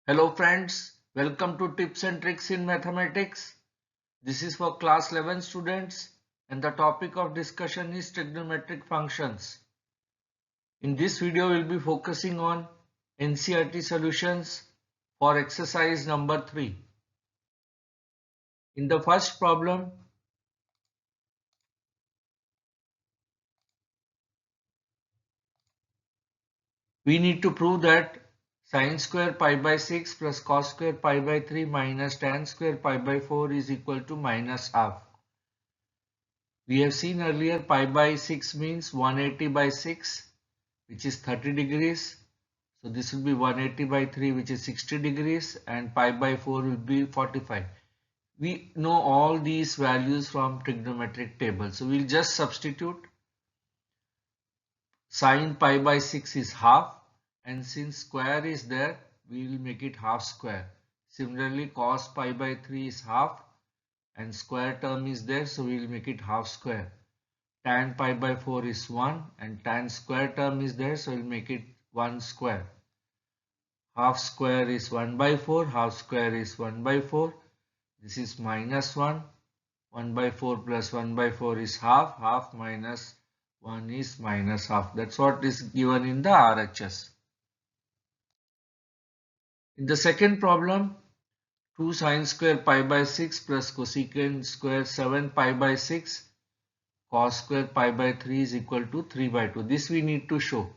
Hello friends, welcome to Tips and Tricks in Mathematics. This is for class 11 students and the topic of discussion is trigonometric functions. In this video we will be focusing on NCERT solutions for exercise number 3. In the first problem, we need to prove that sin square pi by 6 plus cos square pi by 3 minus tan square pi by 4 is equal to minus half. We have seen earlier pi by 6 means 180 by 6, which is 30 degrees. So this will be 180 by 3, which is 60 degrees, and pi by 4 will be 45. We know all these values from trigonometric table. So we'll just substitute. Sin pi by 6 is half, and since square is there, we will make it half square. Similarly, cos pi by 3 is half, and square term is there, so we will make it half square. Tan pi by 4 is 1, and tan square term is there, so we'll make it 1 square. Half square is 1 by 4, half square is 1 by 4. This is minus 1. 1 by 4 plus 1 by 4 is half. Half minus 1 is minus half. That's what is given in the RHS. In the second problem, 2 sin square pi by 6 plus cosecant square 7 pi by 6 cos square pi by 3 is equal to 3 by 2. This we need to show.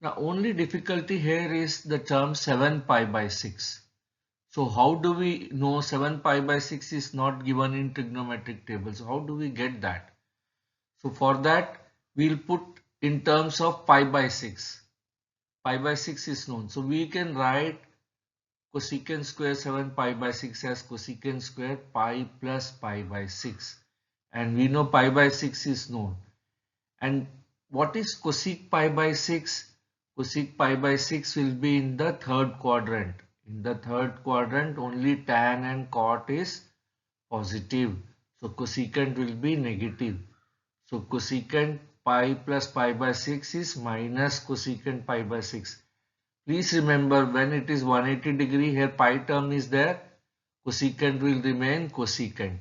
Now only difficulty here is the term 7 pi by 6. So how do we know 7 pi by 6 is not given in trigonometric tables? How do we get that? So for that we'll put in terms of pi by 6. Pi by 6 is known. So we can write cosecant square 7 pi by 6 as cosecant square pi plus pi by 6. And we know pi by 6 is known. And what is cosec pi by 6? Cosec pi by 6 will be in the third quadrant. In the third quadrant, only tan and cot is positive. So cosecant will be negative. So cosecant pi plus pi by 6 is minus cosecant pi by 6. Please remember, when it is 180 degree, here pi term is there. Cosecant will remain cosecant.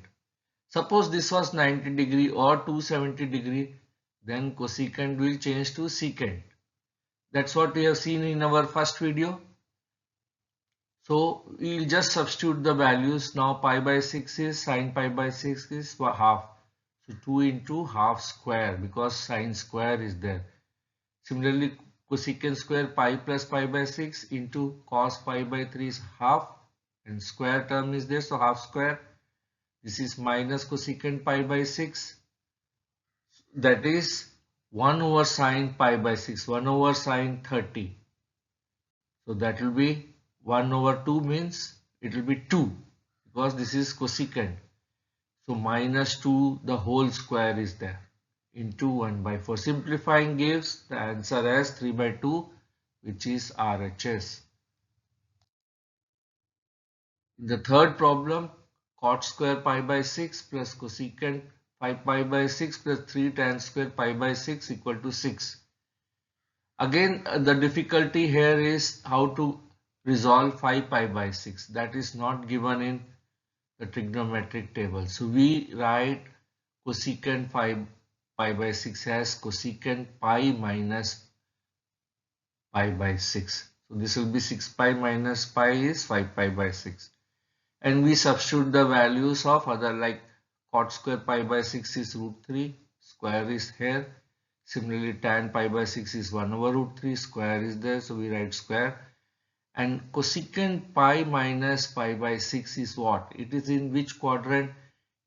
Suppose this was 90 degree or 270 degree, then cosecant will change to secant. That's what we have seen in our first video. So we will just substitute the values. Now pi by 6 is sin pi by 6 is half. So 2 into half square, because sin square is there. Similarly, cosecant square pi plus pi by 6 into cos pi by 3 is half, and square term is there, so half square. This is minus cosecant pi by 6. That is 1 over sin pi by 6, 1 over sin 30. So that will be 1 over 2 means it will be 2, because this is cosecant. So minus 2 the whole square is there into 1 by 4. Simplifying gives the answer as 3 by 2, which is RHS. In the third problem, cot square pi by 6 plus cosecant 5 pi by 6 plus 3 tan square pi by 6 equal to 6. Again, the difficulty here is how to resolve 5 pi by 6. That is not given in the trigonometric table. So we write cosecant 5 pi by 6 as cosecant pi minus pi by 6. So this will be 6 pi minus pi is 5 pi by 6. And we substitute the values of other, like cot square pi by 6 is root 3, square is here. Similarly, tan pi by 6 is 1 over root 3, square is there, so we write square. And cosecant pi minus pi by 6 is what? It is in which quadrant?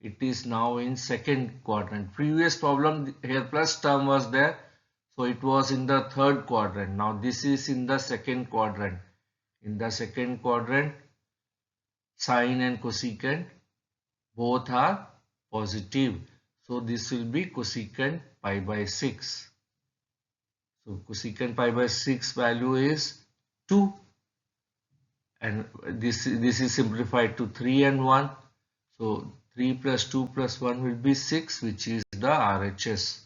It is now in second quadrant. Previous problem here plus term was there, so it was in the third quadrant. Now this is in the second quadrant. In the second quadrant, sine and cosecant both are positive. So this will be cosecant pi by 6. So cosecant pi by 6 value is 2. And this is simplified to 3 and 1. So 3 plus 2 plus 1 will be 6, which is the RHS.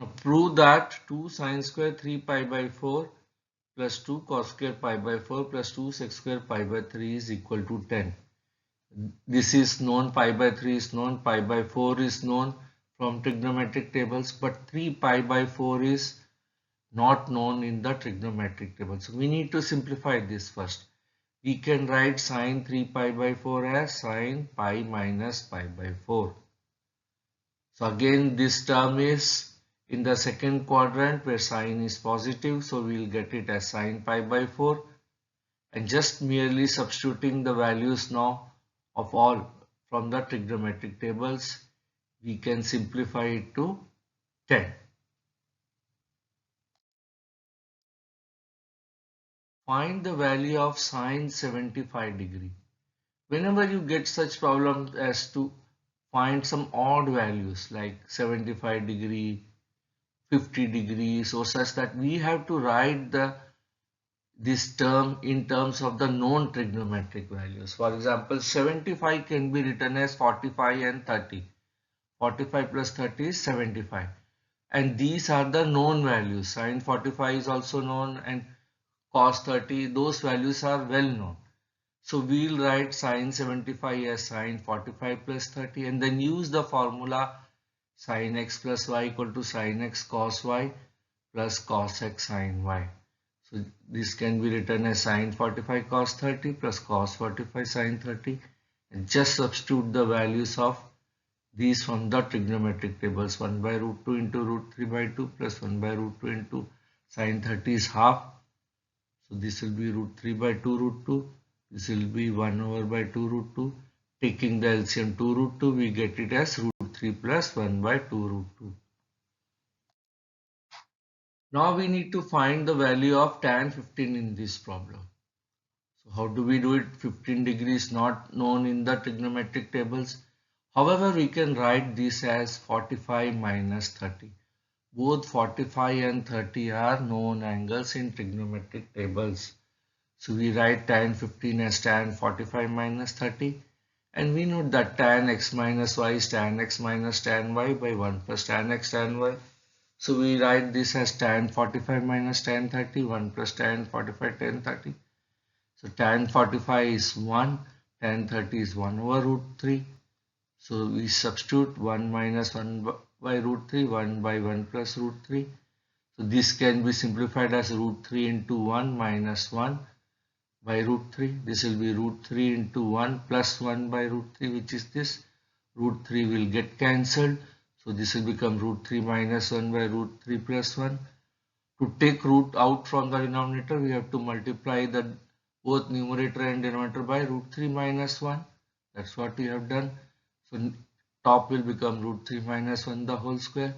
Now prove that 2 sine square 3 pi by 4 plus 2 cos square pi by 4 plus 2 sec square pi by 3 is equal to 10. This is known, pi by 3 is known, pi by 4 is known from trigonometric tables, but 3 pi by 4 is not known in the trigonometric table. So we need to simplify this first. We can write sine 3 pi by 4 as sine pi minus pi by 4. So again this term is in the second quadrant where sine is positive, so we will get it as sine pi by 4, and just merely substituting the values now of all from the trigonometric tables, we can simplify it to 10. Find the value of sine 75 degree. Whenever you get such problems as to find some odd values like 75 degree, 50 degrees, or such, that we have to write this term in terms of the known trigonometric values. For example, 75 can be written as 45 and 30. 45 plus 30 is 75. And these are the known values. Sin 45 is also known, and cos 30, those values are well known. So we'll write sin 75 as sin 45 plus 30, and then use the formula sin x plus y equal to sin x cos y plus cos x sin y. So this can be written as sin 45 cos 30 plus cos 45 sin 30, and just substitute the values of these from the trigonometric tables. 1 by root 2 into root 3 by 2 plus 1 by root 2 into sin 30 is half. So this will be root 3 by 2 root 2. This will be 1 over by 2 root 2. Taking the LCM 2 root 2, we get it as root 3 plus 1 by 2 root 2. Now we need to find the value of tan 15 in this problem. So how do we do it? 15 degrees not known in the trigonometric tables. However, we can write this as 45 minus 30. Both 45 and 30 are known angles in trigonometric tables. So we write tan 15 as tan 45 minus 30, and we know that tan x minus y is tan x minus tan y by 1 plus tan x tan y. So we write this as tan 45 minus tan 30, 1 plus tan 45 tan 30. So tan 45 is 1, tan 30 is 1 over root 3. So we substitute 1 minus 1 by root 3, 1 by 1 plus root 3. So this can be simplified as root 3 into 1 minus 1 by root 3. This will be root 3 into 1 plus 1 by root 3, which is this. Root 3 will get cancelled. So this will become root 3 minus 1 by root 3 plus 1. To take root out from the denominator, we have to multiply the both numerator and denominator by root 3 minus 1. That's what we have done. So top will become root 3 minus 1 the whole square.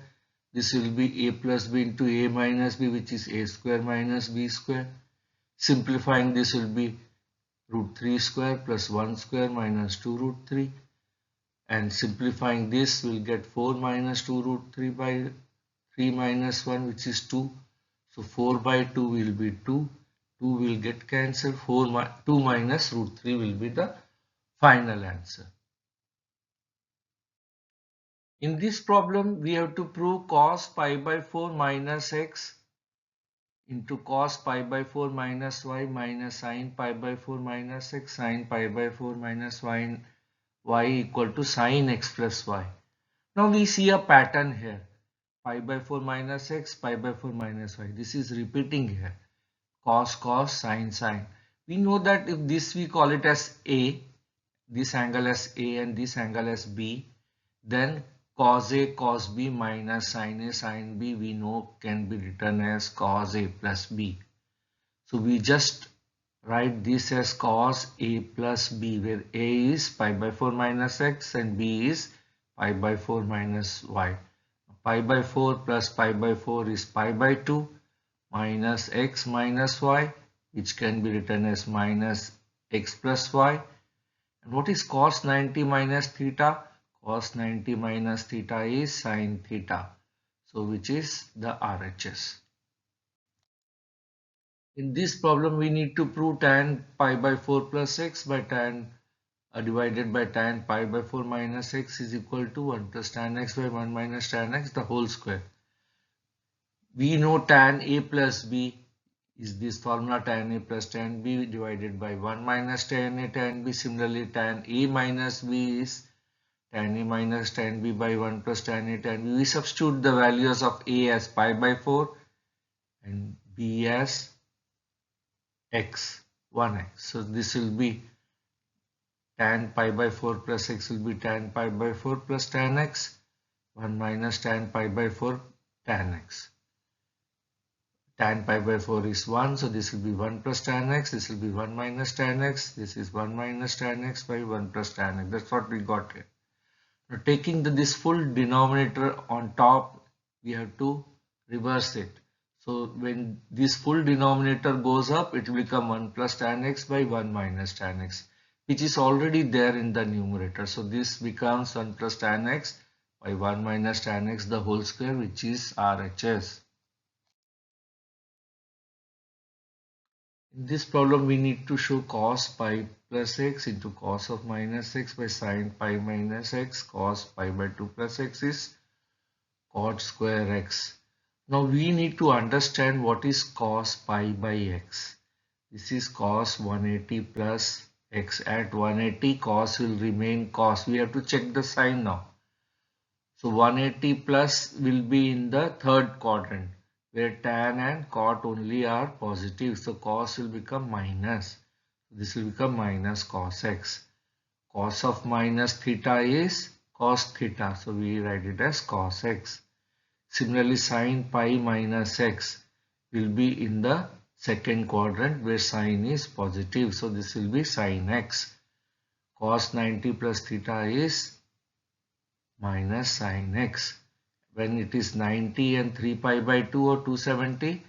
This will be a plus b into a minus b, which is a square minus b square. Simplifying, this will be root 3 square plus 1 square minus 2 root 3. And simplifying this, we'll get 4 minus 2 root 3 by 3 minus 1, which is 2. So 4 by 2 will be 2. 2 will get cancelled. 2 minus root 3 will be the final answer. In this problem, we have to prove cos pi by 4 minus x into cos pi by 4 minus y minus sin pi by 4 minus x sin pi by 4 minus y equal to sin x plus y. Now we see a pattern here. Pi by 4 minus x, pi by 4 minus y. This is repeating here. Cos, cos, sin, sin. We know that if this we call it as A, this angle as A and this angle as B, then cos A cos B minus sin A sin B we know can be written as cos A plus B. So we just write this as cos A plus B, where A is pi by 4 minus x and B is pi by 4 minus y. Pi by 4 plus pi by 4 is pi by 2 minus x minus y, which can be written as minus x plus y. And what is cos 90 minus theta? Cos 90 minus theta is sin theta. So which is the RHS. In this problem, we need to prove tan pi by 4 plus x by tan divided by tan pi by 4 minus x is equal to 1 plus tan x by 1 minus tan x the whole square. We know tan A plus B is this formula, tan A plus tan B divided by 1 minus tan A tan B. Similarly, tan A minus B is tan A minus tan B by 1 plus tan A tan B. We substitute the values of A as pi by 4 and B as x, 1x. So this will be tan pi by 4 plus x will be tan pi by 4 plus tan x, 1 minus tan pi by 4 tan x. Tan pi by 4 is 1, so this will be 1 plus tan x, this will be 1 minus tan x, this is 1 minus tan x by 1 plus tan x. That's what we got here. Now taking this full denominator on top, we have to reverse it. So when this full denominator goes up, it will become 1 plus tan x by 1 minus tan x, which is already there in the numerator. So this becomes 1 plus tan x by 1 minus tan x the whole square, which is RHS. In this problem, we need to show cos pi plus x into cos of minus x by sin pi minus x. Cos pi by 2 plus x is cot square x. Now we need to understand what is cos pi by x. This is cos 180 plus x. At 180, cos will remain cos. We have to check the sign now. So 180 plus will be in the third quadrant, where tan and cot only are positive. So cos will become minus. This will become minus cos x. Cos of minus theta is cos theta. So we write it as cos x. Similarly, sin pi minus x will be in the second quadrant where sin is positive. So this will be sin x. Cos 90 plus theta is minus sin x. When it is 90 and 3 pi by 2 or 270,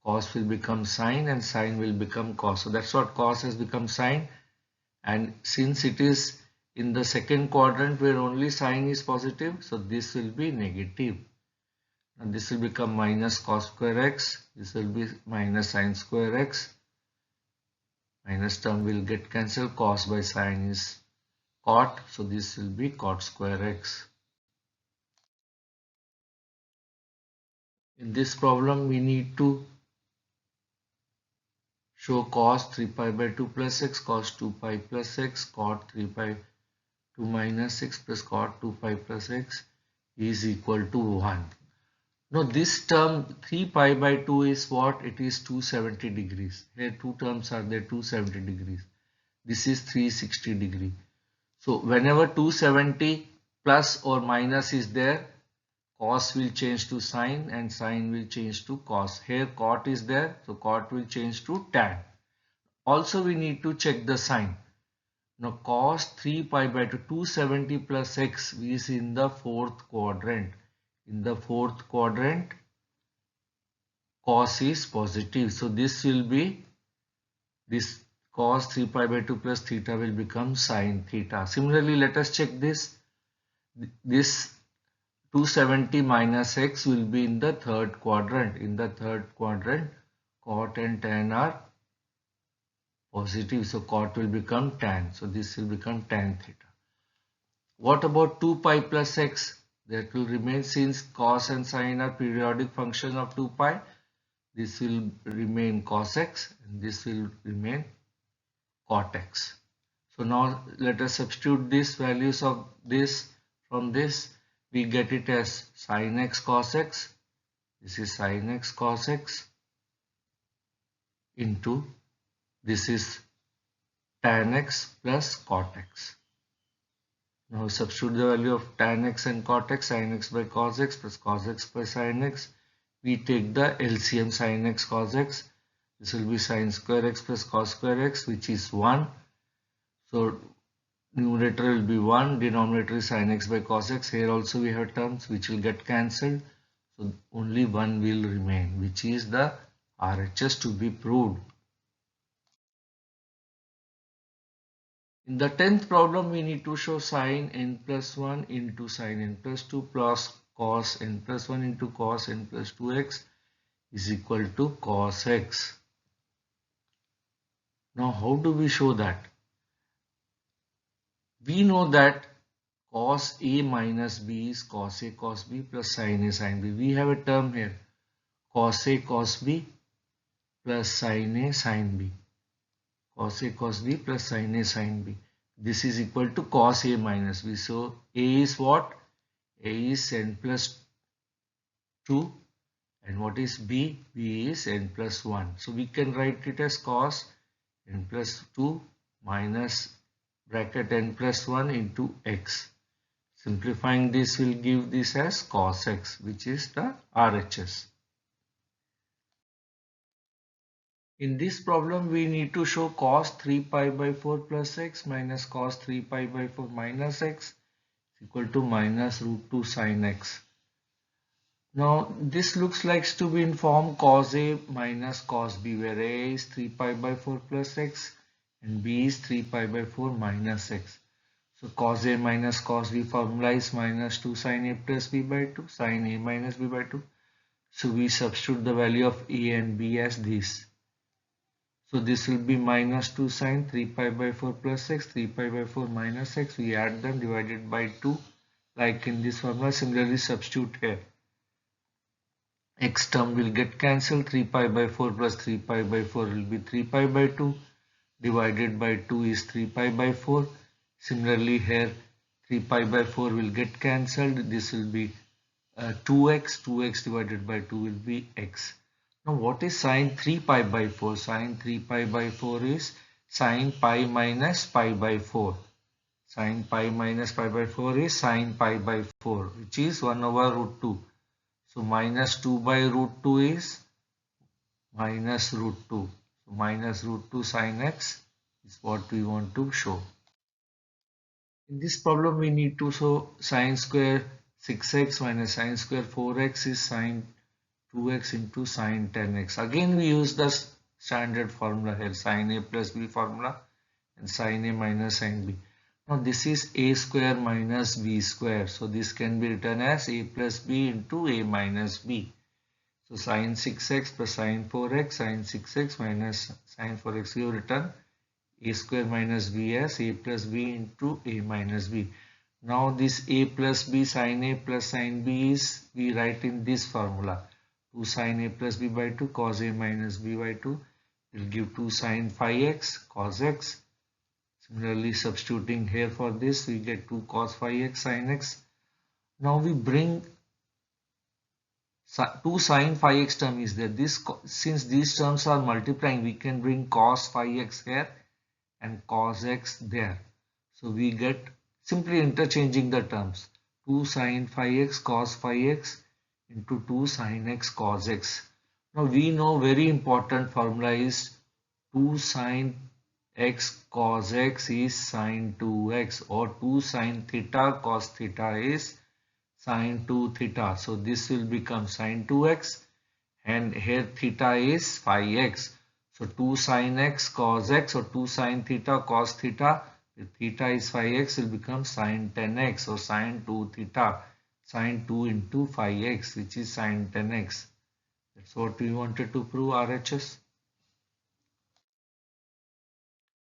cos will become sin and sin will become cos. So that's what cos has become sin. And since it is in the second quadrant where only sin is positive, so this will be negative. And this will become minus cos square x. This will be minus sin square x. Minus term will get cancelled. Cos by sin is cot. So this will be cot square x. In this problem, we need to show cos 3 pi by 2 plus x, cos 2 pi plus x, cot 3 pi 2 minus x plus cot 2 pi plus x is equal to 1. Now this term 3 pi by 2 is what? It is 270 degrees. Here two terms are there, 270 degrees. This is 360 degree. So whenever 270 plus or minus is there, cos will change to sin and sin will change to cos. Here cot is there, so cot will change to tan. Also we need to check the sign. Now cos 3 pi by 2, 270 plus x is in the fourth quadrant. In the fourth quadrant, cos is positive. So this will be, this cos 3 pi by 2 plus theta will become sin theta. Similarly, let us check this. This 270 minus x will be in the third quadrant. In the third quadrant, cot and tan are positive. So cot will become tan. So this will become tan theta. What about 2 pi plus x? That will remain, since cos and sin are periodic functions of 2 pi. This will remain cos x and this will remain cot x. So now let us substitute these values of this. From this we get it as sin x cos x. This is sin x cos x into this is tan x plus cot x. Now substitute the value of tan x and cot x, sin x by cos x plus cos x by sin x. We take the LCM sin x cos x. This will be sin square x plus cos square x, which is 1. So numerator will be 1, denominator is sin x by cos x. Here also we have terms which will get cancelled. So only 1 will remain, which is the RHS to be proved. In the 10th problem, we need to show sin n plus 1 into sin n plus 2 plus cos n plus 1 into cos n plus 2x is equal to cos x. Now how do we show that? We know that cos a minus b is cos a cos b plus sin a sin b. We have a term here. cos A cos B plus sin A sin B. Cos A cos B plus sin A sin B. This is equal to cos A minus B. So A is what? A is n plus 2. And what is B? B is n plus 1. So we can write it as cos n plus 2 minus bracket n plus 1 into x. Simplifying this will give this as cos x, which is the RHS. In this problem, we need to show cos 3 pi by 4 plus x minus cos 3 pi by 4 minus x is equal to minus root 2 sin x. Now, this looks like to be in form cos A minus cos B, where A is 3 pi by 4 plus x and B is 3 pi by 4 minus x. So, cos A minus cos B formula is minus 2 sin A plus B by 2, sin A minus B by 2. So, we substitute the value of A and B as this. So, this will be minus 2 sin 3 pi by 4 plus x, 3 pi by 4 minus x. We add them divided by 2 like in this formula. Similarly, substitute here. X term will get cancelled. 3 pi by 4 plus 3 pi by 4 will be 3 pi by 2. Divided by 2 is 3 pi by 4. Similarly here 3 pi by 4 will get cancelled. This will be 2x. 2x divided by 2 will be x. Now what is sine 3 pi by 4? Sine 3 pi by 4 is sine pi minus pi by 4. Sine pi minus pi by 4 is sine pi by 4, which is 1 over root 2. So minus 2 by root 2 is minus root 2. So minus root 2 sin x is what we want to show. In this problem we need to show sine square 6x minus sine square 4x is sine 2x into sine 10x. Again we use the standard formula here, sine A plus B formula and sine A minus sine B. Now this is a square minus b square. So this can be written as a plus b into a minus b. So sine 6x plus sine 4x, sine 6x minus sine 4x, we have written a square minus b as a plus b into a minus b. Now this a plus b sine a plus sine b is, we write in this formula. 2 sine a plus b by 2 cos a minus b by 2 will give 2 sine phi x cos x. Similarly, substituting here for this, we get 2 cos phi x sin x. Now we bring 2 sin phi x term is there. Since these terms are multiplying, we can bring cos phi x here and cos x there. So we get simply interchanging the terms. 2 sin phi x cos phi x into 2 sin x cos x. Now we know very important formula is 2 sin x cos x is sin 2x, or 2 sin theta cos theta is sin 2 theta. So this will become sin 2x and here theta is phi x. So 2 sin x cos x or 2 sin theta cos theta, if theta is phi x, will become sin 10x or sin 2 theta, sin 2 into phi x, which is sin 10x. That's what we wanted to prove, RHS.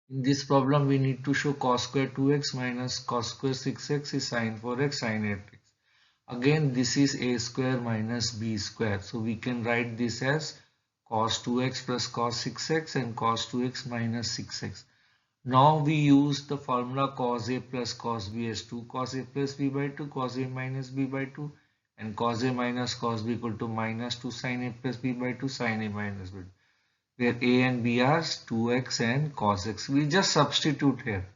In this problem, we need to show cos square 2x minus cos square 6x is sin 4x sin 8x. Again, this is a square minus b square. So we can write this as cos 2x plus cos 6x and cos 2x minus 6x. Now we use the formula cos a plus cos b as 2 cos a plus b by 2 cos a minus b by 2 and cos a minus cos b equal to minus 2 sin a plus b by 2 sin a minus b, where a and b are 2x and cos x. We just substitute here.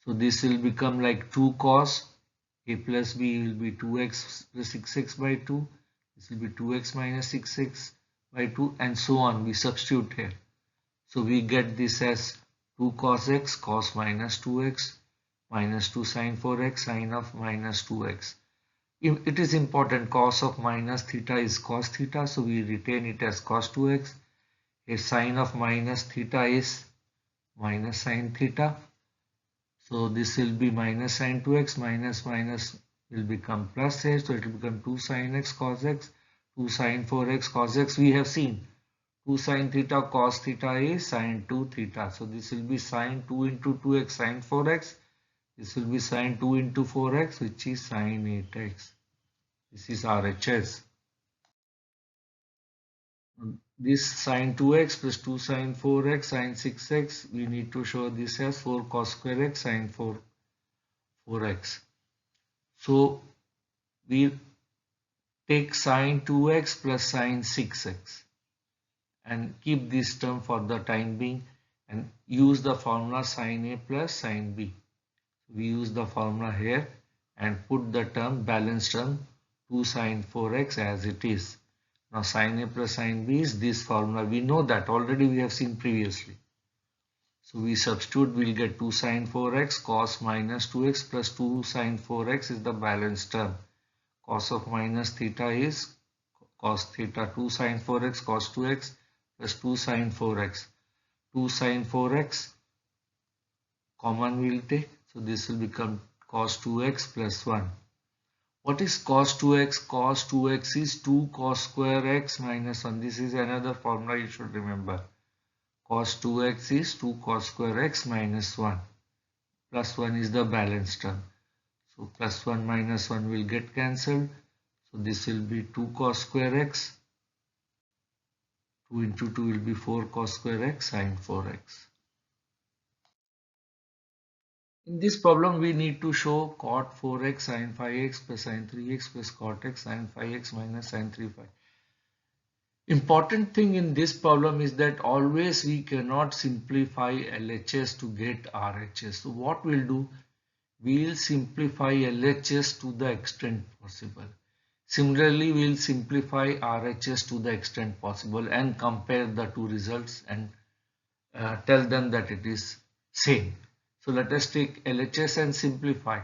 So this will become like 2 cos a plus b will be 2x plus 6x by 2. This will be 2x minus 6x by 2 and so on. We substitute here. So we get this as 2 cos x cos minus 2x minus 2 sin 4x sin of minus 2x. It is important, cos of minus theta is cos theta, so we retain it as cos 2x. A sine of minus theta is minus sine theta. So this will be minus sine 2x minus minus will become plus here. So it will become 2 sine x cos x, 2 sine 4x cos x. We have seen 2 sine theta cos theta is sine 2 theta. So this will be sine 2 into 2x sine 4x. This will be sine 2 into 4x, which is sine 8x. This is RHS. this sine 2x plus 2 sine 4x sine 6x, we need to show this as 4 cos square x sine 4x. So we take sine 2x plus sine 6x and keep this term for the time being and use the formula sine A plus sine B. We use the formula here and put the term balance term 2 sine 4x as it is. Now sine A plus sine B is this formula. We know that already, we have seen previously. So we substitute, we'll get 2 sine 4x cos minus 2x plus 2 sine 4x is the balance term. Cos of minus theta is cos theta. 2 sine 4x cos 2x plus 2 sine 4x. 2 sine 4x common we'll take. So this will become cos 2x plus 1. What is cos 2x? Cos 2x is 2 cos square x minus 1. This is another formula you should remember. Cos 2x is 2 cos square x minus 1. Plus 1 is the balance term. So plus 1 minus 1 will get cancelled. So this will be 2 cos square x. 2 into 2 will be 4 cos square x sine 4x. In this problem, we need to show cot 4x sin 5x plus sin 3x plus cot x sin 5x minus sin 3/5. Important thing in this problem is that always we cannot simplify LHS to get RHS. So what we'll do, we'll simplify LHS to the extent possible. Similarly, we'll simplify RHS to the extent possible and compare the two results and tell them that it is same. So let us take LHS and simplify.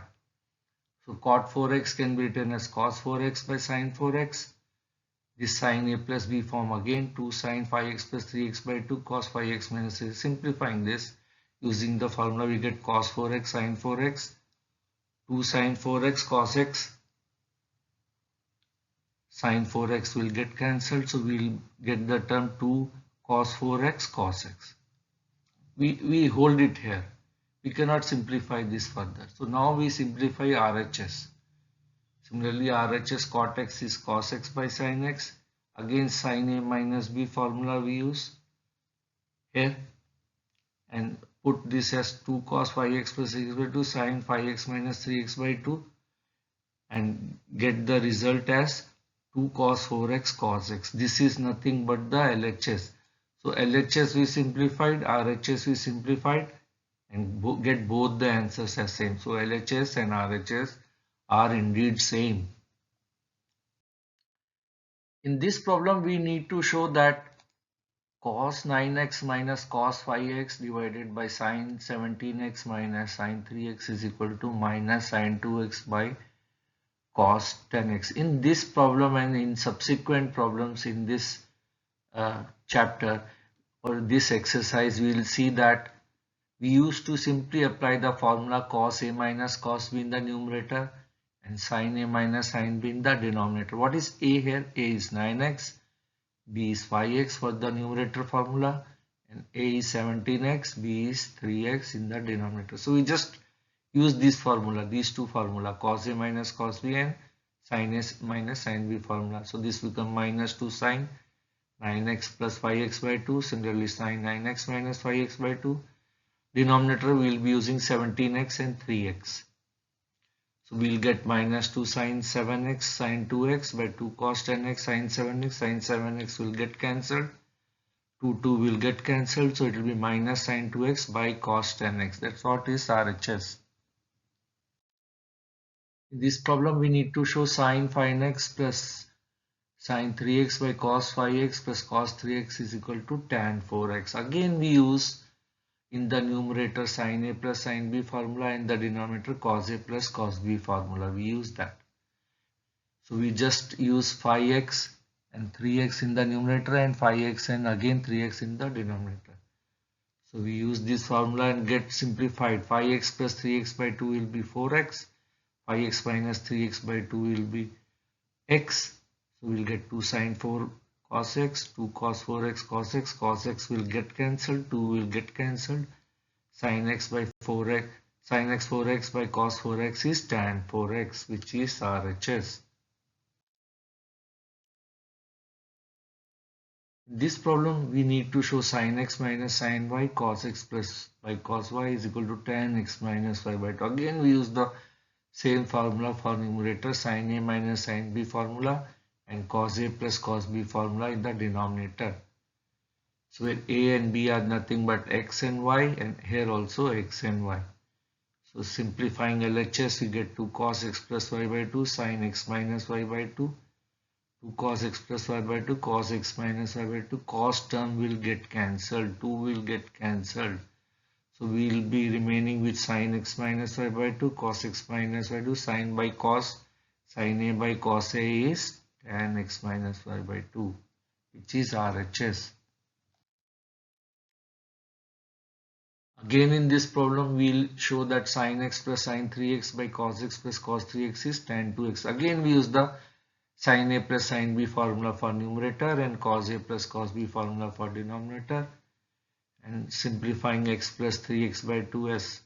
So cot 4x can be written as cos 4x by sin 4x. This sin A plus B form again 2 sin 5x plus 3x by 2 cos 5x minus 3. Simplifying this using the formula, we get cos 4x sin 4x, 2 sin 4x cos x, sin 4x will get cancelled. So we will get the term 2 cos 4x cos x. We hold it here. We cannot simplify this further. So now we simplify RHS. Similarly, RHS cot x is cos x by sin x. Again, sin A minus B formula we use here and put this as 2 cos 5x plus 6 by 2 sin 5x minus 3x by 2 and get the result as 2 cos 4x cos x. This is nothing but the LHS. So LHS we simplified, RHS we simplified, and get both the answers as same. So LHS and RHS are indeed same. In this problem, we need to show that cos 9x minus cos 5x divided by sin 17x minus sin 3x is equal to minus sin 2x by cos 10x. In this problem and in subsequent problems in this chapter or this exercise, we will see that we used to simply apply the formula cos A minus cos B in the numerator and sin A minus sin B in the denominator. What is A here? A is 9x, B is 5x for the numerator formula, and A is 17x, B is 3x in the denominator. So we just use this formula, these two formula, cos A minus cos B and sin A minus sin B formula. So this becomes minus 2 sin 9x plus 5x by 2. Similarly, sin 9x minus 5x by 2. Denominator we will be using 17x and 3x. So we will get minus 2 sin 7x sin 2x by 2 cos 10x sin 7x. Sin 7x will get cancelled. 2 will get cancelled. So it will be minus sin 2x by cos 10x. That's what is RHS. In this problem, we need to show sin 5x plus sin 3x by cos 5x plus cos 3x is equal to tan 4x. Again, we use in the numerator sin A plus sin B formula and the denominator cos A plus cos B formula. We use that. So we just use 5x and 3x in the numerator and 5x and again 3x in the denominator. So we use this formula and get simplified. 5x plus 3x by 2 will be 4x. 5x minus 3x by 2 will be x. So we will get 2 sin 4 cos x, 2 cos 4x cos x will get cancelled, 2 will get cancelled, sin x by 4x, sin x 4x by cos 4x is tan 4x, which is RHS. This problem we need to show sin x minus sin y cos x plus y cos y is equal to tan x minus y by 2. Again we use the same formula for numerator, sin a minus sin b formula, and cos a plus cos b formula in the denominator. So where a and b are nothing but x and y, and here also x and y. So simplifying LHS, we get 2 cos x plus y by 2 sin x minus y by 2. 2 cos x plus y by 2 cos x minus y by 2. Cos term will get cancelled. 2 will get cancelled. So we will be remaining with sin x minus y by 2 cos x minus y by 2 sin by cos. Sin a by cos a is tan x minus y by 2, which is RHS. Again in this problem we'll show that sin x plus sin 3x by cos x plus cos 3x is tan 2x. Again we use the sin a plus sin b formula for numerator and cos a plus cos b formula for denominator, and simplifying x plus 3x by 2 as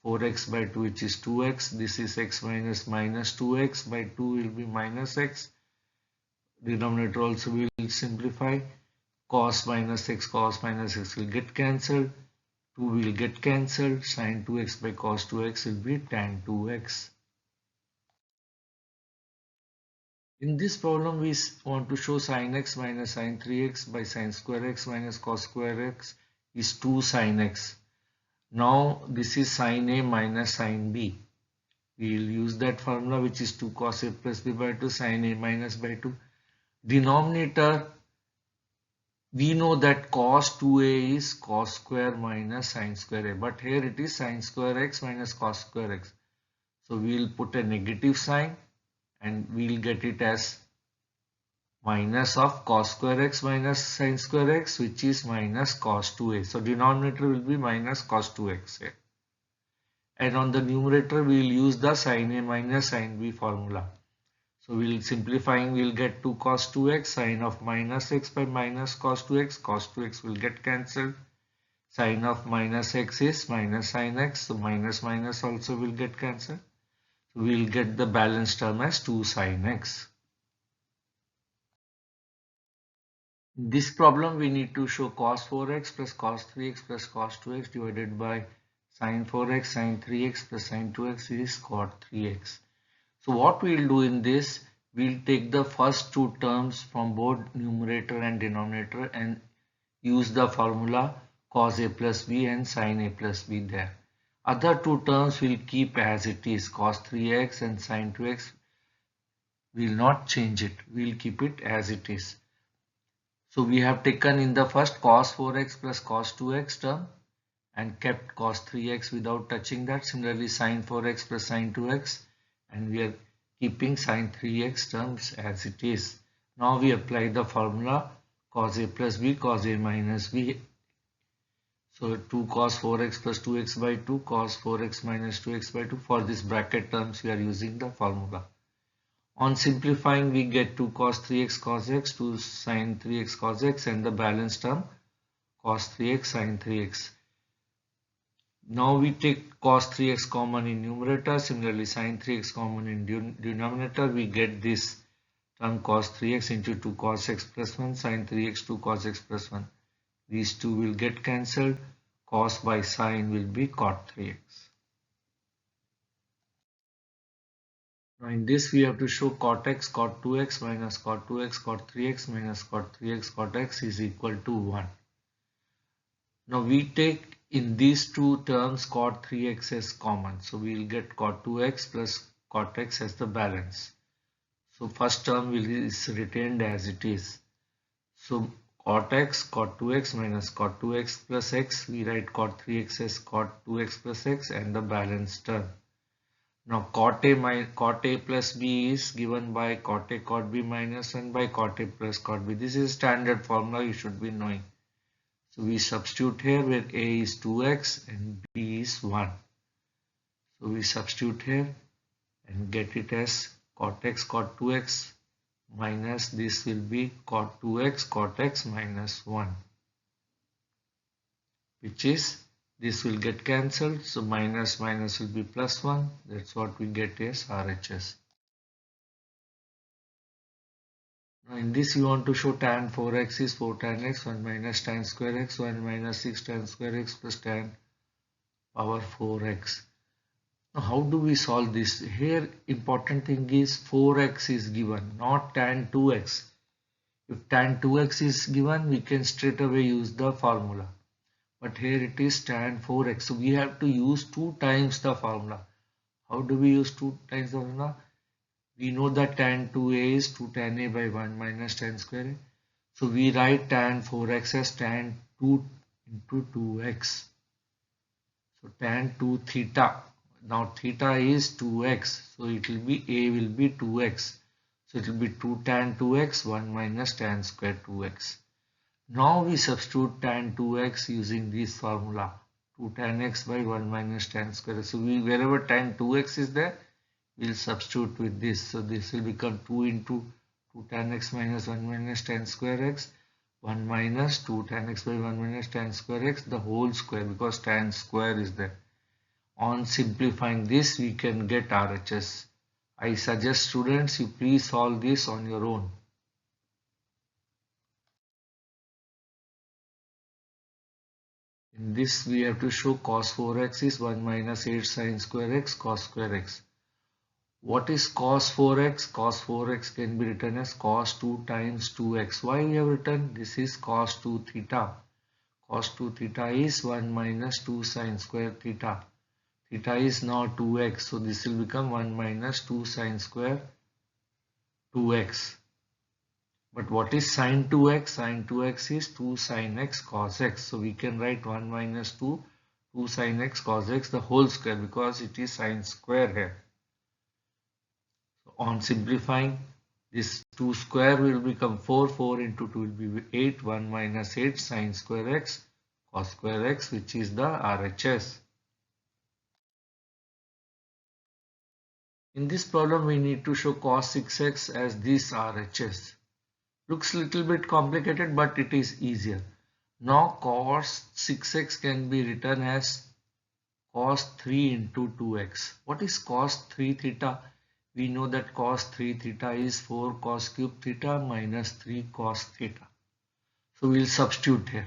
4x by 2, which is 2x. This is x minus minus 2x by 2 will be minus x. Denominator also will simplify. Cos minus x will get cancelled. 2 will get cancelled. Sin 2x by cos 2x will be tan 2x. In this problem, we want to show sin x minus sin 3x by sin square x minus cos square x is 2 sin x. Now, this is sin a minus sin b. We will use that formula, which is 2 cos a plus b by 2 sin a minus by 2. Denominator, we know that cos 2a is cos square minus sin square a, but here it is sin square x minus cos square x. So, we will put a negative sign and we will get it as minus of cos square x minus sin square x, which is minus cos 2a. So denominator will be minus cos 2x here. And on the numerator we will use the sin a minus sin b formula. So we will simplifying, we will get 2 cos 2x, sin of minus x by minus cos 2x will get cancelled. Sin of minus x is minus sin x, so minus minus also will get cancelled. So we will get the balance term as 2 sin x. In this problem, we need to show cos 4x plus cos 3x plus cos 2x divided by sin 4x, sin 3x plus sin 2x is cot 3x. So what we will do in this, we will take the first two terms from both numerator and denominator and use the formula cos a plus b and sin a plus b there. Other two terms will keep as it is, cos 3x and sin 2x. We will not change it, we will keep it as it is. So we have taken in the first cos 4x plus cos 2x term and kept cos 3x without touching that. Similarly sin 4x plus sin 2x, and we are keeping sin 3x terms as it is. Now we apply the formula cos a plus b cos a minus b. So 2 cos 4x plus 2x by 2 cos 4x minus 2x by 2. For this bracket terms we are using the formula. On simplifying, we get 2 cos 3x cos x, 2 sin 3x cos x, and the balance term cos 3x sin 3x. Now we take cos 3x common in numerator, similarly sin 3x common in denominator. We get this term cos 3x into 2 cos x plus 1 sin 3x 2 cos x plus 1. These two will get cancelled. Cos by sin will be cot 3x. Now in this we have to show cot x cot 2x minus cot 2x cot 3x minus cot 3x cot x is equal to 1. Now we take in these two terms cot 3x as common. So we will get cot 2x plus cot x as the balance. So first term is retained as it is. So cot x cot 2x minus cot 2x plus x, we write cot 3x as cot 2x plus x and the balance term. Now cot a plus b is given by cot a cot b minus 1 by cot a plus cot b. This is standard formula you should be knowing. So we substitute here where a is 2x and b is 1. So we substitute here and get it as cot x cot 2x minus this will be cot 2x cot x minus 1, which is this will get cancelled, so minus minus will be plus 1. That's what we get as RHS. Now in this you want to show tan 4x is 4 tan x, 1 minus tan square x, 1 minus 6 tan square x plus tan power 4x. Now how do we solve this? Here important thing is 4x is given, not tan 2x. If tan 2x is given, we can straight away use the formula. But here it is tan 4x. So we have to use 2 times the formula. How do we use 2 times the formula? We know that tan 2a is 2 tan a by 1 minus tan square a. So we write tan 4x as tan 2 into 2x. So tan 2 theta. Now theta is 2x. So it will be a will be 2x. So it will be 2 tan 2x 1 minus tan square 2x. Now we substitute tan 2x using this formula. 2 tan x by 1 minus tan square. So wherever tan 2x is there, we'll substitute with this. So this will become 2 into 2 tan x minus 1 minus tan square x, 1 minus 2 tan x by 1 minus tan square x, the whole square, because tan square is there. On simplifying this, we can get RHS. I suggest students you please solve this on your own. In this we have to show cos 4x is 1 minus 8 sin square x cos square x. What is cos 4x? Cos 4x can be written as cos 2 times 2x. Why we have written? This is cos 2 theta. Cos 2 theta is 1 minus 2 sin square theta. Theta is now 2x. So this will become 1 minus 2 sin square 2x. But what is sin 2x? Sin 2x is 2 sin x cos x. So we can write 1 minus 2 sin x cos x the whole square, because it is sin square here. On simplifying, this 2 square will become 4, 4 into 2 will be 8, 1 minus 8 sin square x cos square x, which is the RHS. In this problem, we need to show cos 6x as this RHS. Looks little bit complicated, but it is easier. Now cos 6x can be written as cos 3 into 2x. What is cos 3 theta? We know that cos 3 theta is 4 cos cube theta minus 3 cos theta. So we will substitute here.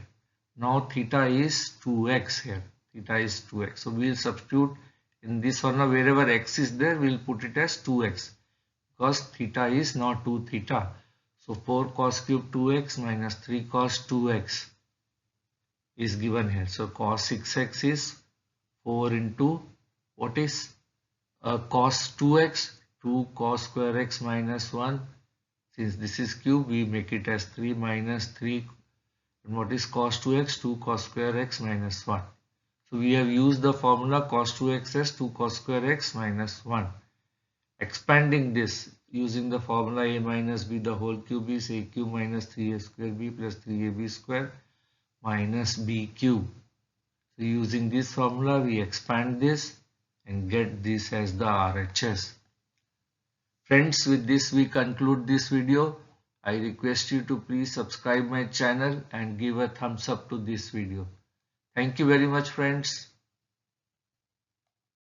Now theta is 2x here. Theta is 2x. So we will substitute in this one, wherever x is there, we will put it as 2x, because theta is now 2 theta. So 4 cos cube 2x minus 3 cos 2x is given here. So cos 6x is 4 into what is cos 2x, 2 cos square x minus 1. Since this is cube, we make it as 3 minus 3. And what is cos 2x? 2 cos square x minus 1. So we have used the formula cos 2x as 2 cos square x minus 1. Expanding this using the formula a minus b the whole cube is a cube minus 3a square b plus 3ab square minus b cube. So using this formula, we expand this and get this as the RHS. Friends, with this we conclude this video. I request you to please subscribe my channel and give a thumbs up to this video. Thank you very much, friends.